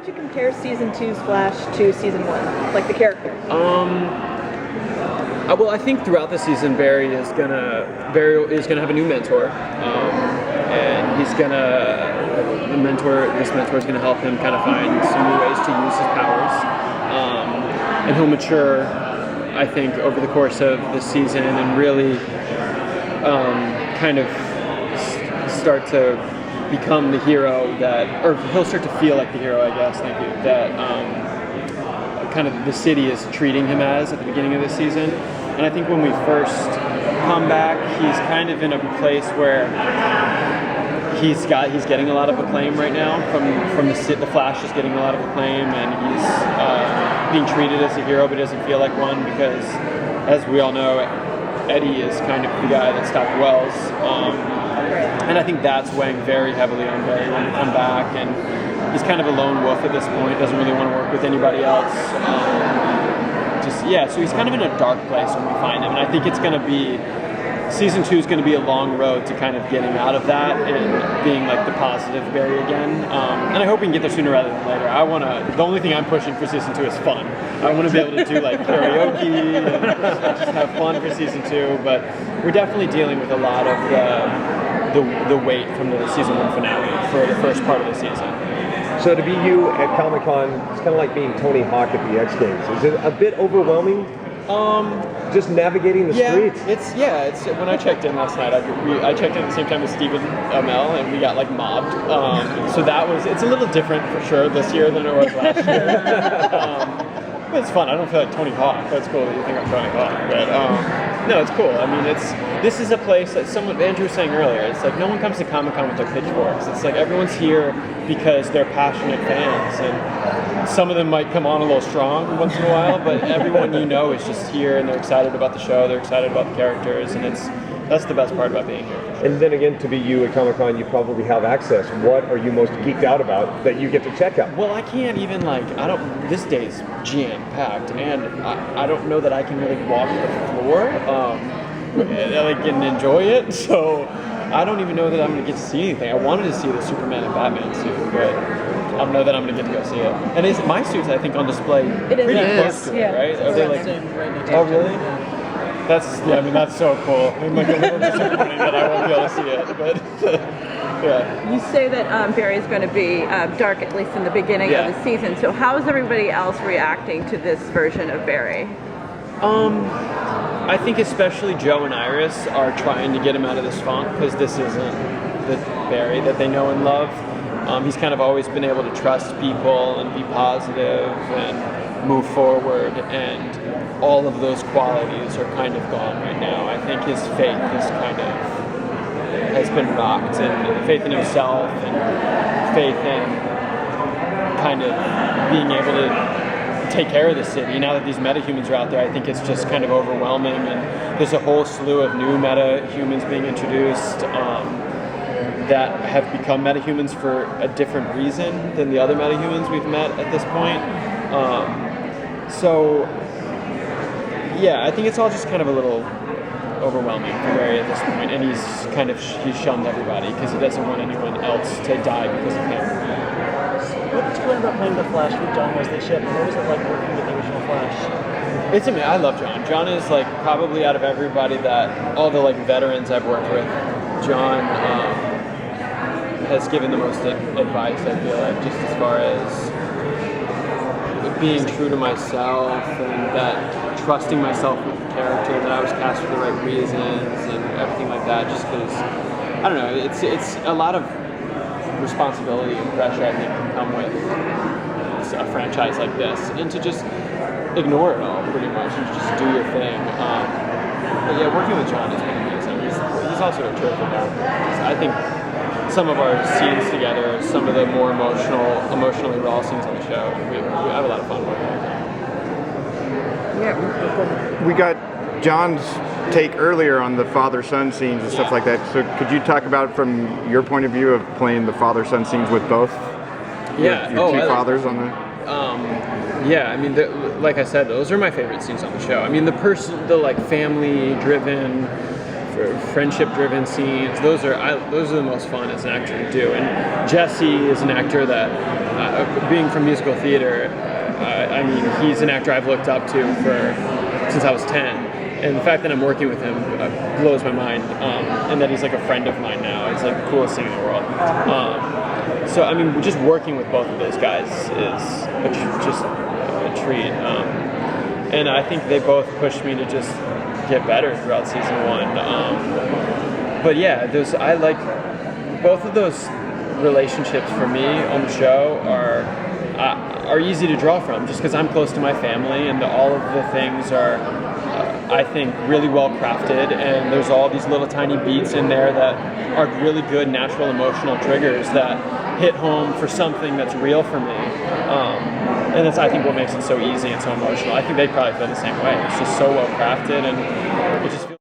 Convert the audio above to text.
would you compare season 2's Flash to season 1, like the character? Well, I think throughout the season, Barry is gonna have a new mentor, and he's this mentor is gonna help him kind of find some new ways to use his powers, and he'll mature, I think, over the course of the season, and really kind of start to become the hero or he'll start to feel like the hero, I guess. Thank you. That kind of the city is treating him as at the beginning of this season. And I think when we first come back, he's kind of in a place where he's getting a lot of acclaim right now from the Flash is getting a lot of acclaim, and he's being treated as a hero, but doesn't feel like one because, as we all know, Eddie is kind of the guy that stopped Wells. And I think that's weighing very heavily on Barry when we come back, and he's kind of a lone wolf at this point, doesn't really want to work with anybody else. So he's kind of in a dark place when we find him, and I think it's going to be, season 2 is going to be a long road to kind of getting out of that and being like the positive Barry again. And I hope we can get there sooner rather than later. The only thing I'm pushing for season 2 is fun. I want to be able to do like karaoke and just have fun for season 2, but we're definitely dealing with a lot of the weight from the season 1 finale for the first part of the season. So to be you at Comic-Con, it's kind of like being Tony Hawk at the X Games. Is it a bit overwhelming? Just navigating the streets. It's when I checked in last night. I checked in at the same time as Stephen Amell, and we got like mobbed. So it's a little different for sure this year than it was last year. But it's fun. I don't feel like Tony Hawk. That's cool that you think I'm Tony Hawk. But no, it's cool. I mean, this is a place that Andrew was saying earlier. It's like no one comes to Comic-Con with their pitchforks. It's like everyone's here because they're passionate fans, and some of them might come on a little strong once in a while, but everyone you know is just here and they're excited about the show. They're excited about the characters, and that's the best part about being here. Sure. And then again, to be you at Comic-Con, you probably have access. What are you most geeked out about that you get to check out? Well, I can't even this day's jam-packed, and I don't know that I can really walk the floor and enjoy it, so I don't even know that I'm going to get to see anything. I wanted to see the Superman and Batman suit, but I don't know that I'm going to get to go see it. And my suit's, I think, on display pretty close to it, right? Are they oh, really? That's so cool. I'm like a little disappointed that I won't be able to see it, but yeah. You say that Barry is going to be dark, at least in the beginning of the season. So how is everybody else reacting to this version of Barry? I think especially Joe and Iris are trying to get him out of this funk, because this isn't the Barry that they know and love. He's kind of always been able to trust people and be positive and move forward, and all of those qualities are kind of gone right now. I think his faith has been rocked, and faith in himself and faith in kind of being able to take care of the city. Now that these metahumans are out there, I think it's just kind of overwhelming, and there's a whole slew of new metahumans being introduced that have become metahumans for a different reason than the other metahumans we've met at this point. I think it's all just kind of a little overwhelming for Barry at this point, and he's shunned everybody because he doesn't want anyone else to die because of him. What did you learn about playing the Flash with John Wesley Shipp? What was it like working with the original Flash? It's amazing. I love John. John is like probably out of everybody all the like veterans I've worked with, John has given the most advice, I feel like, just as far as being true to myself and that trusting myself with the character, that I was cast for the right reasons and everything like that, just because, I don't know, it's a lot of responsibility and pressure I think can come with a franchise like this, and to just ignore it all pretty much and just do your thing. But yeah, working with John has been amazing. He's also a terrific actor. I think some of our scenes together are some of the more emotionally raw scenes on the show. We have a lot of fun working with him. Yeah, we got John's take earlier on the father-son scenes and stuff like that. So could you talk about from your point of view of playing the father-son scenes with both? Yeah, your two fathers on the. I mean, like I said, those are my favorite scenes on the show. I mean, the like family-driven friendship-driven scenes. Those are the most fun as an actor to do. And Jesse is an actor that, being from musical theater, I mean, he's an actor I've looked up to since I was 10. And the fact that I'm working with him blows my mind. And that he's like a friend of mine now. It's like the coolest thing in the world. So I mean, just working with both of those guys is just a treat. And I think they both pushed me to just get better throughout season 1. But yeah, I like both of those relationships for me on the show are easy to draw from, just because I'm close to my family, and all of the things are, I think, really well crafted, and there's all these little tiny beats in there that are really good natural emotional triggers that hit home for something that's real for me. And that's, I think, what makes it so easy and so emotional. I think they probably feel the same way. It's just so well crafted, and it just feels